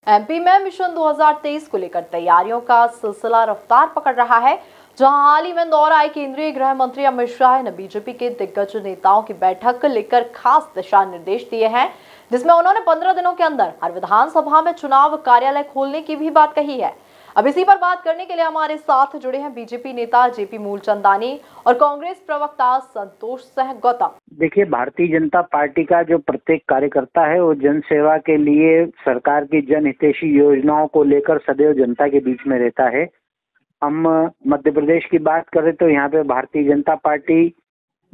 MP में mission 2023 को लेकर तैयारियों का सिलसिला रफ्तार पकड़ रहा है। जहां हाल ही में इंदौर आए केंद्रीय गृह मंत्री अमित शाह ने बीजेपी के दिग्गज नेताओं की बैठक लेकर खास दिशा निर्देश दिए हैं, जिसमें उन्होंने 15 दिनों के अंदर हर विधानसभा में चुनाव कार्यालय खोलने की भी बात कही है। अब इसी पर बात करने के लिए हमारे साथ जुड़े हैं बीजेपी नेता जेपी मूलचंदानी और कांग्रेस प्रवक्ता संतोष सिंह गौतम। देखिए, भारतीय जनता पार्टी का जो प्रत्येक कार्यकर्ता है वो जन सेवा के लिए सरकार की जनहितैषी योजनाओं को लेकर सदैव जनता के बीच में रहता है। हम मध्य प्रदेश की बात करें तो यहाँ पे भारतीय जनता पार्टी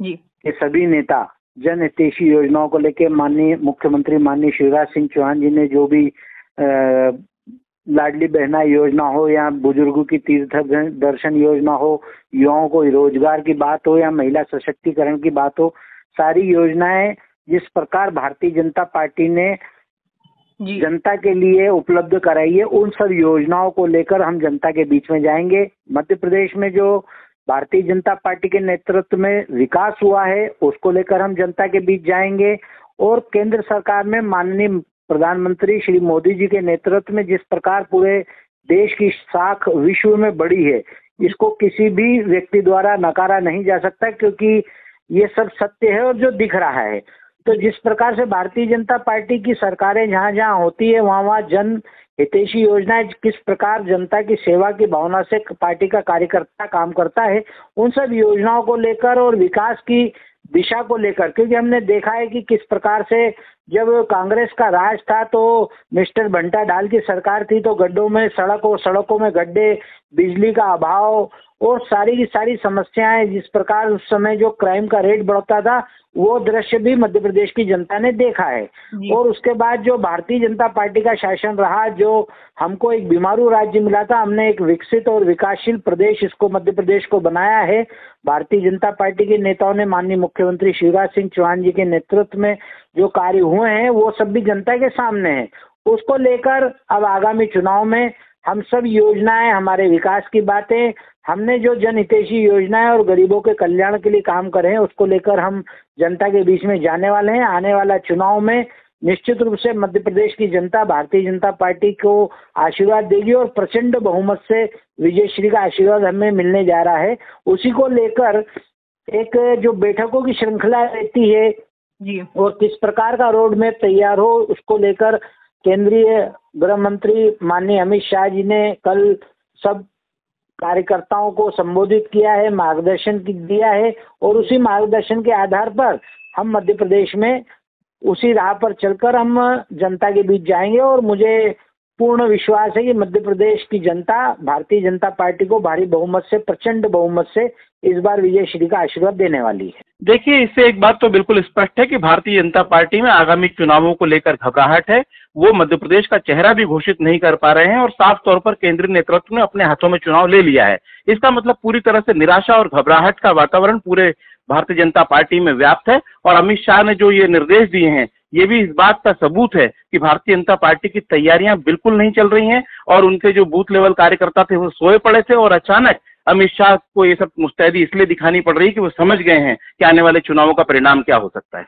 के सभी नेता जनहितैषी योजनाओं को लेकर माननीय मुख्यमंत्री माननीय शिवराज सिंह चौहान जी ने जो भी लाडली बहना योजना हो या बुजुर्गों की तीर्थ दर्शन योजना हो, युवाओं को रोजगार की बात हो या महिला सशक्तिकरण की बात हो, सारी योजनाएं जिस प्रकार भारतीय जनता पार्टी ने जनता के लिए उपलब्ध कराई है, उन सब योजनाओं को लेकर हम जनता के बीच में जाएंगे। मध्य प्रदेश में जो भारतीय जनता पार्टी के नेतृत्व में विकास हुआ है उसको लेकर हम जनता के बीच जाएंगे और केंद्र सरकार में माननीय प्रधानमंत्री श्री मोदी जी के नेतृत्व में जिस प्रकार पूरे देश की साख विश्व में बढ़ी है, इसको किसी भी व्यक्ति द्वारा नकारा नहीं जा सकता, क्योंकि ये सब सत्य है और जो दिख रहा है। तो जिस प्रकार से भारतीय जनता पार्टी की सरकारें जहां जहां होती है वहां जन हितैषी योजनाएं किस प्रकार जनता की सेवा की भावना से पार्टी का कार्यकर्ता काम करता है, उन सब योजनाओं को लेकर और विकास की दिशा को लेकर, क्योंकि हमने देखा है कि किस प्रकार से जब कांग्रेस का राज था तो मिस्टर भंटा डाल की सरकार थी तो गड्ढों में सड़कों में गड्ढे, बिजली का अभाव और सारी की सारी समस्याएं, जिस प्रकार उस समय जो क्राइम का रेट बढ़ता था वो दृश्य भी मध्य प्रदेश की जनता ने देखा है। और उसके बाद जो भारतीय जनता पार्टी का शासन रहा, जो हमको एक बीमारू राज्य मिला था, हमने एक विकसित और विकासशील प्रदेश इसको मध्य प्रदेश को बनाया है। भारतीय जनता पार्टी के नेताओं ने माननीय मुख्यमंत्री शिवराज सिंह चौहान जी के नेतृत्व में जो कार्य हुए हैं वो सब भी जनता के सामने है। उसको लेकर अब आगामी चुनाव में हम सब योजनाएं, हमारे विकास की बातें, हमने जो जनहितैषी योजनाएं और गरीबों के कल्याण के लिए काम करे हैं उसको लेकर हम जनता के बीच में जाने वाले हैं। आने वाला चुनाव में निश्चित रूप से मध्य प्रदेश की जनता भारतीय जनता पार्टी को आशीर्वाद देगी और प्रचंड बहुमत से विजयश्री का आशीर्वाद हमें मिलने जा रहा है। उसी को लेकर एक जो बैठकों की श्रृंखला रहती है और किस प्रकार का रोड मैप तैयार हो, उसको लेकर केंद्रीय गृह मंत्री माननीय अमित शाह जी ने कल सब कार्यकर्ताओं को संबोधित किया है, मार्गदर्शन दिया है और उसी मार्गदर्शन के आधार पर हम मध्य प्रदेश में उसी राह पर चलकर हम जनता के बीच जाएंगे। और मुझे पूर्ण विश्वास है कि मध्य प्रदेश की जनता भारतीय जनता पार्टी को भारी बहुमत से, प्रचंड बहुमत से इस बार विजय श्री का आशीर्वाद देने वाली है। देखिए, इससे एक बात तो बिल्कुल स्पष्ट है कि भारतीय जनता पार्टी में आगामी चुनावों को लेकर घबराहट है। वो मध्य प्रदेश का चेहरा भी घोषित नहीं कर पा रहे हैं और साफ तौर पर केंद्रीय नेतृत्व ने अपने हाथों में चुनाव ले लिया है। इसका मतलब पूरी तरह से निराशा और घबराहट का वातावरण पूरे भारतीय जनता पार्टी में व्याप्त है। और अमित शाह ने जो ये निर्देश दिए हैं ये भी इस बात का सबूत है कि भारतीय जनता पार्टी की तैयारियां बिल्कुल नहीं चल रही हैं और उनके जो बूथ लेवल कार्यकर्ता थे वो सोए पड़े थे और अचानक अमित शाह को ये सब मुस्तैदी इसलिए दिखानी पड़ रही है कि वो समझ गए हैं कि आने वाले चुनावों का परिणाम क्या हो सकता है।